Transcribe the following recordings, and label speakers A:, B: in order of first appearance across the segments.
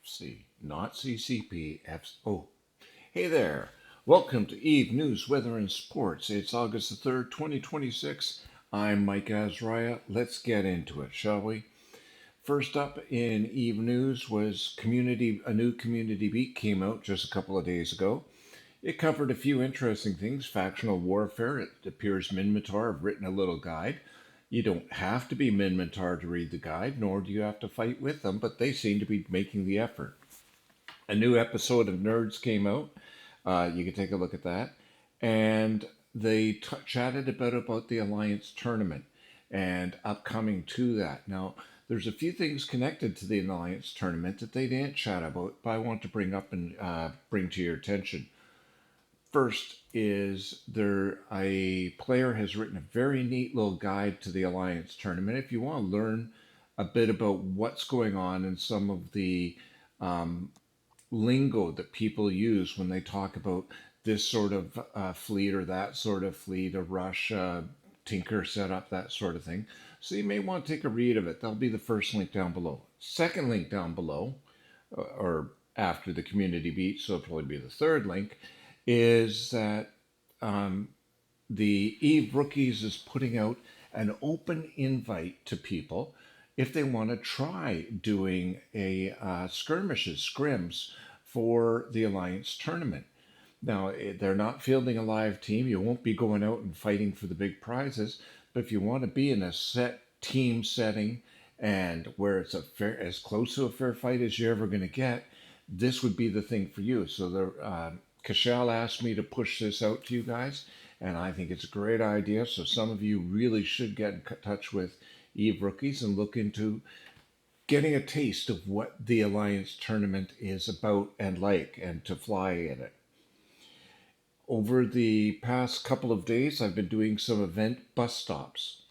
A: FC, not CCP. Oh, hey there. Welcome to Eve News, Weather, and Sports. It's August the 3rd, 2026. I'm Mike Azariah. Let's get into it, shall we? First up in Eve News was a new community beat came out just a couple of days ago. It covered a few interesting things. Factional warfare. It appears Minmatar have written a little guide. You don't have to be Minmatar to read the guide, nor do you have to fight with them, but they seem to be making the effort. A new episode of Nerds came out. You can take a look at that. And they chatted about the Alliance tournament and upcoming to that. Now, there's a few things connected to the Alliance tournament that they didn't chat about, but I want to bring up and bring to your attention. First is a player has written a very neat little guide to the Alliance tournament. If you want to learn a bit about what's going on and some of the um, lingo that people use when they talk about this sort of fleet or that sort of fleet, a rush, tinker setup, that sort of thing. So you may want to take a read of it. That'll be the first link down below. Second link down below, or after the community beat, so it'll probably be the third link, is that um, the Eve Rookies is putting out an open invite to people if they want to try doing a scrims for the Alliance tournament. Now, they're not fielding a live team. You won't be going out and fighting for the big prizes. But if you want to be in a set team setting and where it's as close to a fair fight as you're ever going to get, this would be the thing for you. So Cashel asked me to push this out to you guys, and I think it's a great idea. So some of you really should get in touch with Eve Rookies and look into getting a taste of what the Alliance tournament is about and like, and to fly in it. Over the past couple of days, I've been doing some event bus stops.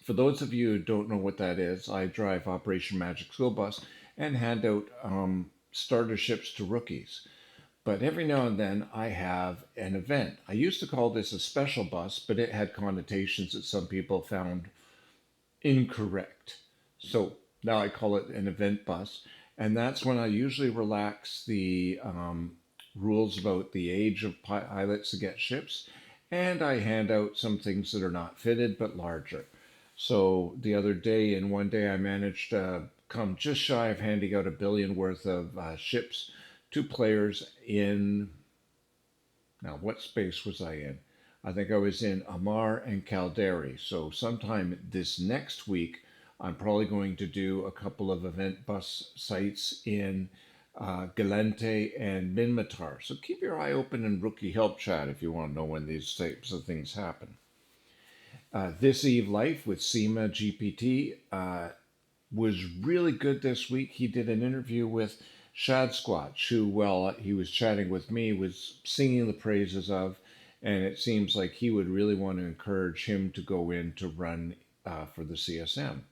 A: For those of you who don't know what that is, I drive Operation Magic School Bus and hand out starter ships to rookies. But every now and then I have an event. I used to call this a special bus, but it had connotations that some people found incorrect. So now I call it an event bus. And that's when I usually relax the rules about the age of pilots to get ships. And I hand out some things that are not fitted but larger. So the other day, in one day, I managed to come just shy of handing out $1 billion worth of ships to players in. Now, what space was I in? I think I was in Amar and Calderi. So sometime this next week, I'm probably going to do a couple of event bus sites in Galente and Minmatar. So keep your eye open in Rookie Help Chat if you want to know when these types of things happen. This Eve Life with SEMA GPT was really good this week. He did an interview with Shad Squatch, who, while he was chatting with me, was singing the praises of, and it seems like he would really want to encourage him to go in to run for the CSM.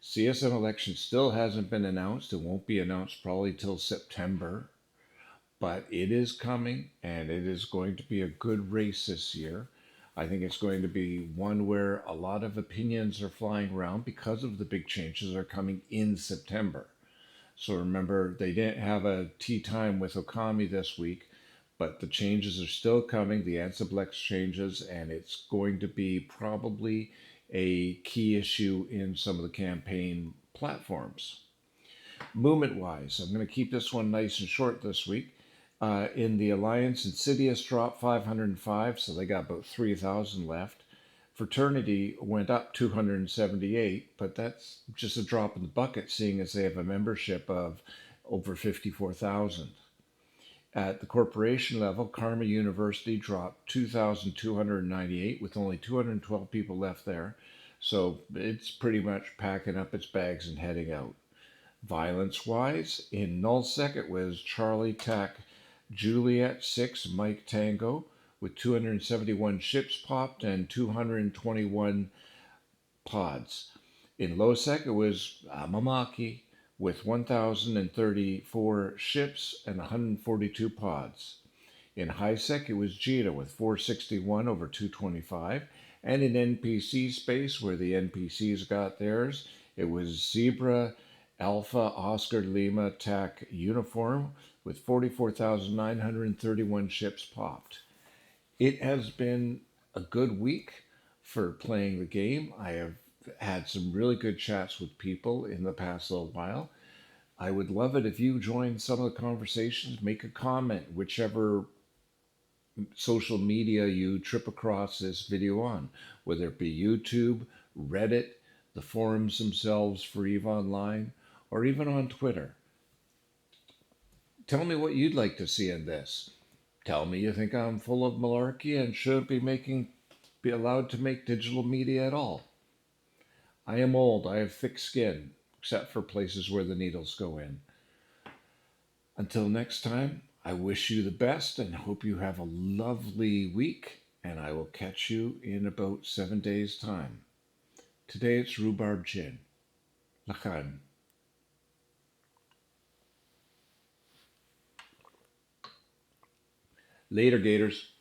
A: CSM election still hasn't been announced. It won't be announced probably till September, but it is coming, and it is going to be a good race this year. I think it's going to be one where a lot of opinions are flying around because of the big changes that are coming in September. So remember, they didn't have a tea time with Okami this week, but the changes are still coming, the Ansiblex changes, and it's going to be probably a key issue in some of the campaign platforms. Movement wise, I'm going to keep this one nice and short this week. In the Alliance, Insidious dropped 505, so they got about 3,000 left. Fraternity went up 278, but that's just a drop in the bucket, seeing as they have a membership of over 54,000. At the corporation level, Karma University dropped 2,298 with only 212 people left there, so it's pretty much packing up its bags and heading out. Violence-wise, in Nullsec it was Charlie Tac Juliet 6 Mike Tango with 271 ships popped and 221 pods. In Lowsec it was Mamaki with 1,034 ships and 142 pods. In HighSec it was Jita with 461 over 225. And in NPC space, where the NPCs got theirs, it was Zebra Alpha Oscar Lima TAC uniform with 44,931 chips popped. It has been a good week for playing the game. I have had some really good chats with people in the past little while. I would love it if you join some of the conversations, make a comment, whichever social media you trip across this video on, whether it be YouTube, Reddit, the forums themselves for EVE Online, or even on Twitter. Tell me what you'd like to see in this. Tell me you think I'm full of malarkey and shouldn't be allowed to make digital media at all. I am old, I have thick skin, except for places where the needles go in. Until next time, I wish you the best and hope you have a lovely week, and I will catch you in about 7 days' time. Today it's rhubarb gin. L'chaim. Later, Gators.